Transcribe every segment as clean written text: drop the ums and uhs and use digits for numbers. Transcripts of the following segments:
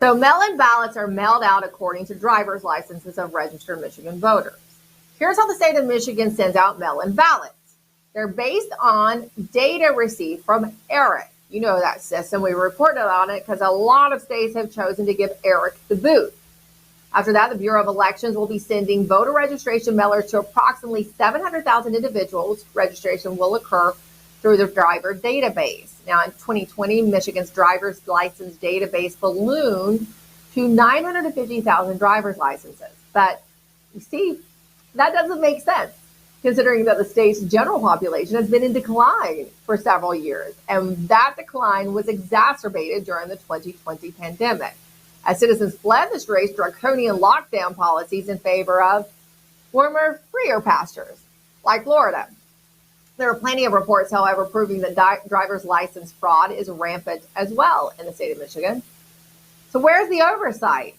So mail-in ballots are mailed out according to driver's licenses of registered Michigan voters. Here's how the state of Michigan sends out mail-in ballots. They're based on data received from ERIC. You know that system. We reported on it because a lot of states have chosen to give ERIC the boot. After that, the Bureau of Elections will be sending voter registration mailers to approximately 700,000 individuals. Registration will occur through the driver database. Now, in 2020, Michigan's driver's license database ballooned to 950,000 driver's licenses. But you see, that doesn't make sense, considering that the state's general population has been in decline for several years. And that decline was exacerbated during the 2020 pandemic, as citizens fled the state's draconian lockdown policies in favor of warmer, freer pastures like Florida. There are plenty of reports, however, proving that driver's license fraud is rampant as well in the state of Michigan. So where's the oversight?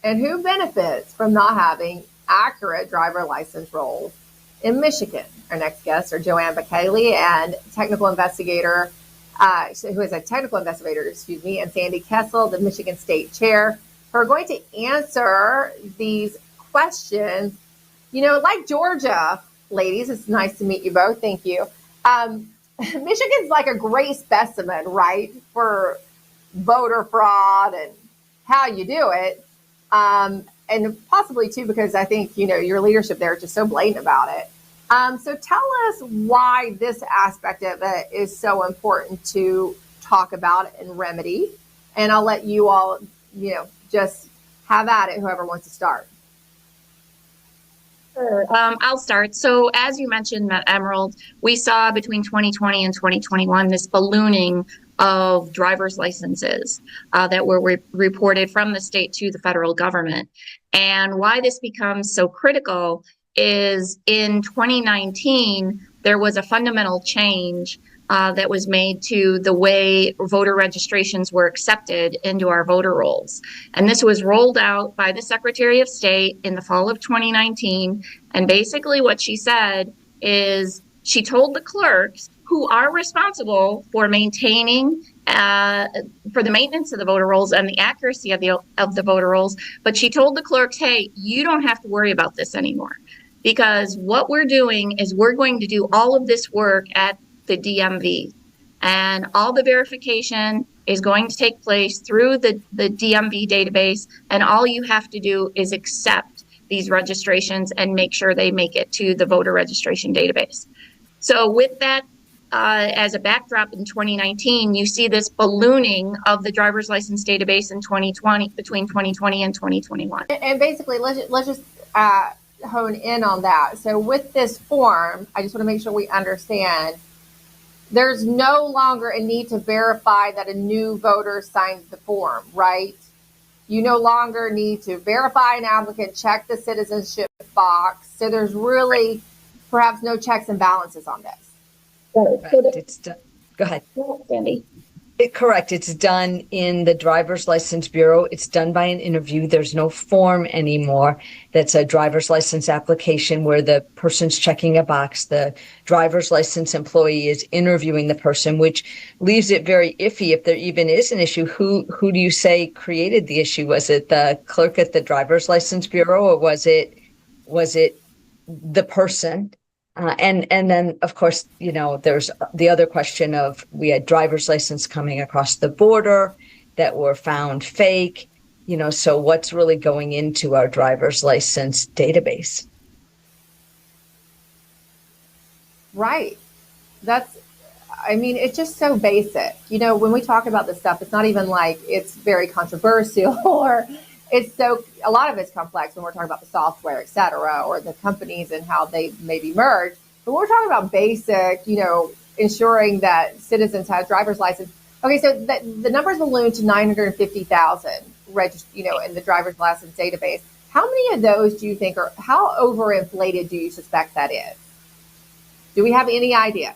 And who benefits from not having accurate driver license rolls in Michigan? Our next guests are Joanne Bacaley and technical investigator, who is a technical investigator, and Sandy Kessel, the Michigan State Chair, who are going to answer these questions. You know, like Georgia, ladies, it's nice to meet you both. Thank you. Michigan's like a great specimen, right, for voter fraud and how you do it. And possibly, too, because I think, you know, your leadership there is just so blatant about it. So tell us why this aspect of it is so important to talk about and remedy. And I'll let you all, you know, just have at it, whoever wants to start. Sure. I'll start. So as you mentioned, Emerald, we saw between 2020 and 2021 this ballooning of driver's licenses that were reported from the state to the federal government. And why this becomes so critical is in 2019, there was a fundamental change that was made to the way voter registrations were accepted into our voter rolls. And this was rolled out by the Secretary of State in the fall of 2019. And basically what she said is she told the clerks who are responsible for maintaining for the maintenance of the voter rolls and the accuracy of the voter rolls. But she told the clerks, hey, you don't have to worry about this anymore, because what we're doing is we're going to do all of this work at the DMV, and all the verification is going to take place through the DMV database, and all you have to do is accept these registrations and make sure they make it to the voter registration database. So with that as a backdrop, in 2019, you see this ballooning of the driver's license database in 2020, between 2020 and 2021. And basically, let's just hone in on that. So with this form, I just want to make sure we understand there's no longer a need to verify that a new voter signed the form, right? You no longer need to verify an applicant, check the citizenship box. So there's really perhaps no checks and balances on this. Correct. It's done. Go ahead, Sandy. Correct. It's done in the driver's license bureau. It's done by an interview. There's no form anymore. That's a driver's license application where the person's checking a box. The driver's license employee is interviewing the person, which leaves it very iffy if there even is an issue. Who do you say created the issue? Was it the clerk at the driver's license bureau, or was it the person? And then, of course, you know, there's the other question of, we had driver's license coming across the border that were found fake, you know, so what's really going into our driver's license database? Right. It's just so basic. You know, when we talk about this stuff, it's not even like it's very controversial or a lot of it's complex when we're talking about the software, et cetera, or the companies and how they maybe merge. But we're talking about basic, you know, ensuring that citizens have driver's license. Okay, so the numbers ballooned to 950,000 in the driver's license database. How many of those do you think how overinflated do you suspect that is? Do we have any idea?